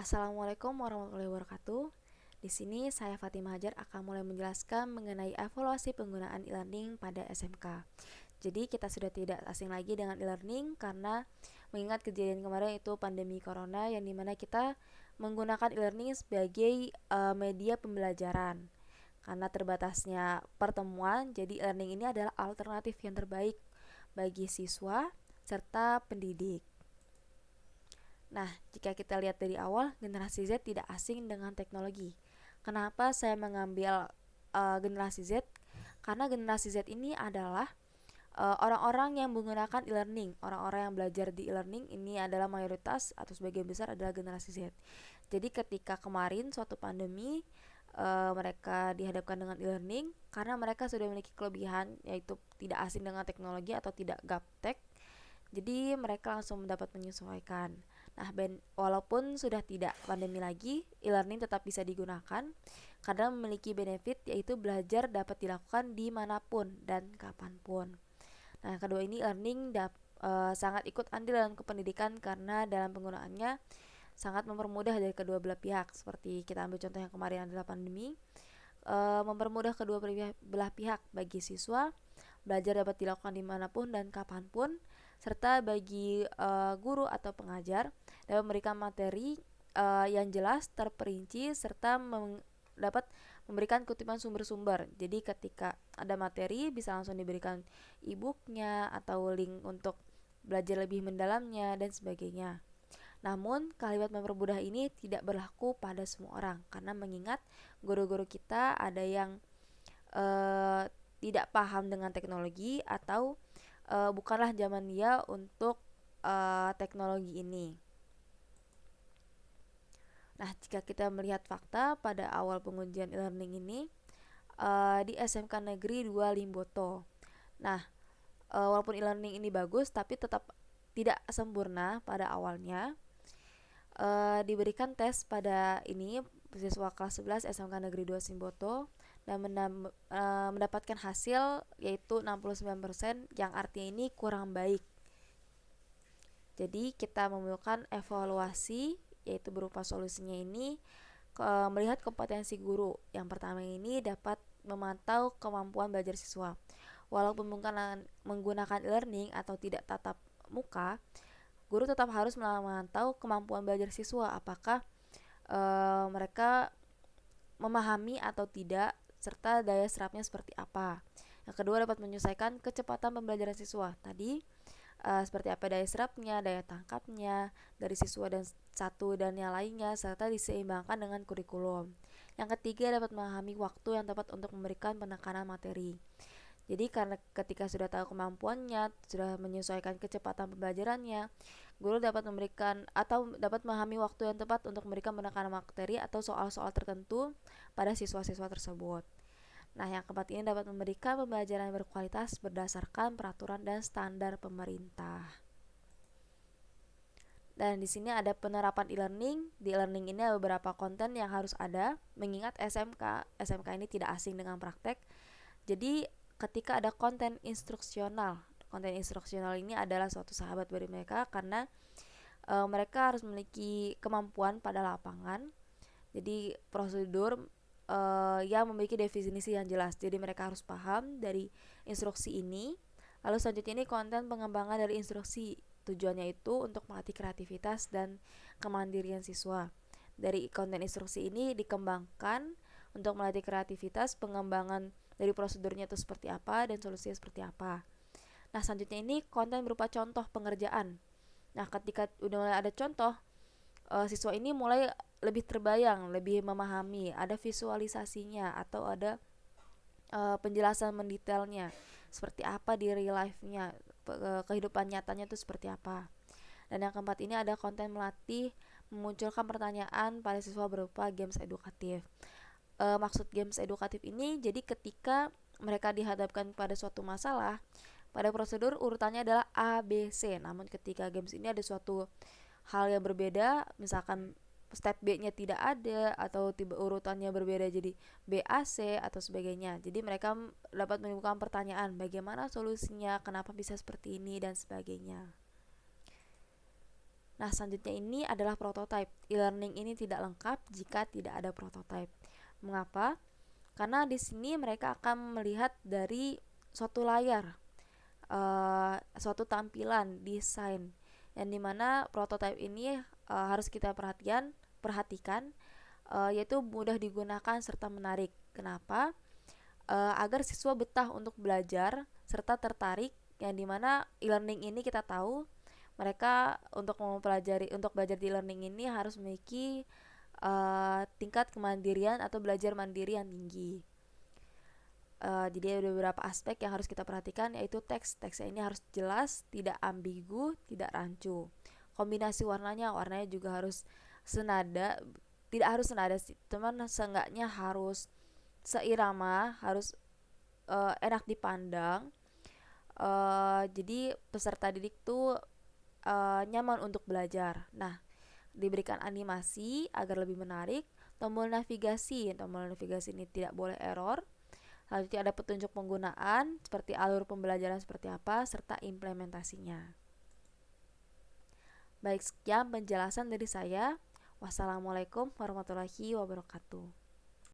Assalamualaikum warahmatullahi wabarakatuh. Di sini saya Fatimah Hajar akan mulai menjelaskan mengenai evaluasi penggunaan e-learning pada SMK. Jadi kita sudah tidak asing lagi dengan e-learning karena mengingat kejadian kemarin itu pandemi corona yang dimana kita menggunakan e-learning sebagai media pembelajaran. Karena terbatasnya pertemuan, jadi e-learning ini adalah alternatif yang terbaik bagi siswa serta pendidik. Nah, jika kita lihat dari awal, generasi Z tidak asing dengan teknologi. Kenapa saya mengambil generasi Z? Karena generasi Z ini adalah orang-orang yang menggunakan e-learning. Orang-orang yang belajar di e-learning ini adalah mayoritas atau sebagian besar adalah generasi Z. Jadi ketika kemarin suatu pandemi mereka dihadapkan dengan e-learning karena mereka sudah memiliki kelebihan yaitu tidak asing dengan teknologi atau tidak gaptek, jadi mereka langsung mendapat menyesuaikan. Nah, walaupun sudah tidak pandemi lagi, e-learning tetap bisa digunakan karena memiliki benefit yaitu belajar dapat dilakukan dimanapun dan kapanpun. Nah, kedua ini e-learning sangat ikut andil dalam kependidikan karena dalam penggunaannya sangat mempermudah dari kedua belah pihak. Seperti kita ambil contoh yang kemarin adalah pandemi, mempermudah kedua belah pihak bagi siswa belajar dapat dilakukan dimanapun dan kapanpun, serta bagi guru atau pengajar dapat memberikan materi yang jelas, terperinci, serta dapat memberikan kutipan sumber-sumber. Jadi ketika ada materi bisa langsung diberikan e-booknya atau link untuk belajar lebih mendalamnya dan sebagainya. Namun, kalimat mempermudah ini tidak berlaku pada semua orang karena mengingat guru-guru kita ada yang uh, tidak paham dengan teknologi atau bukanlah zaman dia untuk teknologi ini. Nah, jika kita melihat fakta pada awal pengujian e-learning ini di SMK Negeri 2 Limboto. Nah, walaupun e-learning ini bagus tapi tetap tidak sempurna pada awalnya. Diberikan tes pada ini siswa kelas 11 SMK Negeri 2 Simboto dan mendapatkan hasil yaitu 69% yang artinya ini kurang baik. Jadi kita memerlukan evaluasi yaitu berupa solusinya ini melihat kompetensi guru. Yang pertama ini dapat memantau kemampuan belajar siswa. Walaupun menggunakan e-learning atau tidak tatap muka, guru tetap harus memantau kemampuan belajar siswa, apakah mereka memahami atau tidak, serta daya serapnya seperti apa. Yang kedua dapat menyesuaikan kecepatan pembelajaran siswa. Tadi seperti apa daya serapnya, daya tangkapnya dari siswa dan satu dan yang lainnya, serta diseimbangkan dengan kurikulum. Yang ketiga dapat memahami waktu yang tepat untuk memberikan penekanan materi. Jadi karena ketika sudah tahu kemampuannya, sudah menyesuaikan kecepatan pembelajarannya, guru dapat memberikan atau dapat memahami waktu yang tepat untuk memberikan penekanan materi atau soal-soal tertentu pada siswa-siswa tersebut. Nah, yang keempat ini dapat memberikan pembelajaran yang berkualitas berdasarkan peraturan dan standar pemerintah. Dan di sini ada penerapan e-learning. Di e-learning ini ada beberapa konten yang harus ada, mengingat SMK ini tidak asing dengan praktek. Jadi ketika ada konten instruksional ini adalah suatu sahabat bagi mereka karena mereka harus memiliki kemampuan pada lapangan. Jadi prosedur yang memiliki definisi yang jelas. Jadi mereka harus paham dari instruksi ini. Lalu selanjutnya ini konten pengembangan dari instruksi. Tujuannya itu untuk melatih kreativitas dan kemandirian siswa. Dari konten instruksi ini dikembangkan untuk melatih kreativitas, pengembangan dari prosedurnya itu seperti apa dan solusinya seperti apa. Nah, selanjutnya ini konten berupa contoh pengerjaan. Nah, ketika udah mulai ada contoh, siswa ini mulai lebih terbayang, lebih memahami, ada visualisasinya atau ada penjelasan mendetailnya seperti apa di real life-nya, kehidupan nyatanya itu seperti apa. Dan yang keempat ini ada konten melatih memunculkan pertanyaan pada siswa berupa games edukatif. Maksud games edukatif ini jadi ketika mereka dihadapkan pada suatu masalah, pada prosedur urutannya adalah A, B, C. Namun ketika games ini ada suatu hal yang berbeda, misalkan step B-nya tidak ada atau tiba urutannya berbeda jadi B, A, C atau sebagainya. Jadi mereka dapat menimbulkan pertanyaan bagaimana solusinya, kenapa bisa seperti ini dan sebagainya. Nah, selanjutnya ini adalah prototype. E-learning ini tidak lengkap jika tidak ada prototype. Mengapa? Karena di sini mereka akan melihat dari suatu layar, suatu tampilan desain, yang dimana prototype ini harus kita perhatikan, yaitu mudah digunakan serta menarik. Kenapa? Agar siswa betah untuk belajar serta tertarik, yang dimana e-learning ini kita tahu mereka untuk belajar di e-learning ini harus memiliki tingkat kemandirian atau belajar mandiri yang tinggi. Jadi ada beberapa aspek yang harus kita perhatikan, yaitu teksnya ini harus jelas, tidak ambigu, tidak rancu. Kombinasi warnanya juga harus senada, tidak harus senada sih, cuman seenggaknya harus seirama, harus enak dipandang. Jadi peserta didik tuh nyaman untuk belajar. Nah, diberikan animasi agar lebih menarik. Tombol navigasi ini tidak boleh error. Selanjutnya ada petunjuk penggunaan seperti alur pembelajaran seperti apa serta implementasinya. Baik, sekian penjelasan dari saya. Wassalamualaikum warahmatullahi wabarakatuh.